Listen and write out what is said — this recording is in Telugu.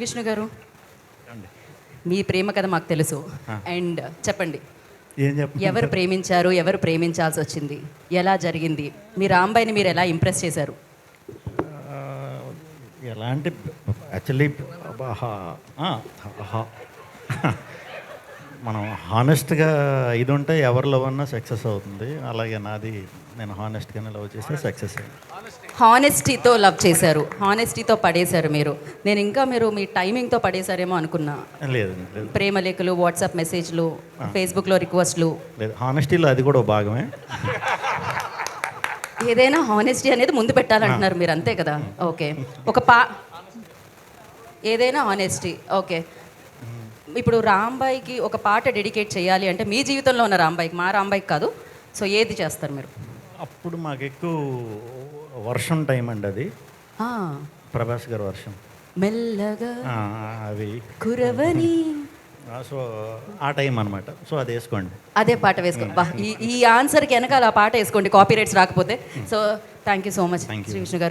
విష్ణు గారు, అండి. మీ ప్రేమ కథ మాకు తెలుసు. అండ్ చెప్పండి, ఏం చెప్పండి? ఎవరు ప్రేమించారు, ఎవరు ప్రేమించాల్సి వచ్చింది, ఎలా జరిగింది, మీ రాంబాయిని మీరు ఎలా ఇంప్రెస్ చేశారు? ఎలాంటి యాక్చువల్లీ మనం హానెస్ట్గా ఇది ఉంటే ఎవరి లవ్ అన్నా సక్సెస్ అవుతుంది. అలాగే నాది, నేను హానెస్ట్గానే లవ్ చేస్తే సక్సెస్ అయింది. హానెస్టీతో లవ్ చేశారు, హానెస్టీతో పడేశారు మీరు. నేను ఇంకా మీరు మీ టైమింగ్తో పడేశారేమో అనుకున్నా. లేదు లేదు ప్రేమ లేఖలు, వాట్సాప్ మెసేజ్లు, ఫేస్బుక్లో రిక్వెస్ట్లు. లేదు, హానెస్టీలో అది కూడా ఒక భాగమే. ఏదైనా హానెస్టీ అనేది ముందు పెట్టాలంటున్నారు మీరు, అంతే కదా? ఓకే, ఏదైనా హానెస్టీ. ఓకే, ఇప్పుడు రాంబాయికి ఒక పాట డెడికేట్ చేయాలి అంటే, మీ జీవితంలో ఉన్న రాంబాయికి, మా రాంబాయికి కాదు, సో ఏది చేస్తారు మీరు? అప్పుడు మాకు ఎక్కువ వర్షం టైం అండి, అది ఆ, ప్రభాస్ గారి వర్షం. మెల్లగా అవి కురవని, సో ఆ టైం అనమాట. సో అది వేసుకోండి. అదే పాట వేసుకోండి. బా, ఈ ఆన్సర్కి వెనకాల ఆ పాట వేసుకోండి, కాపీ రైట్స్ రాకపోతే. So thank you so much Thank you. Shri Vishnu గారు.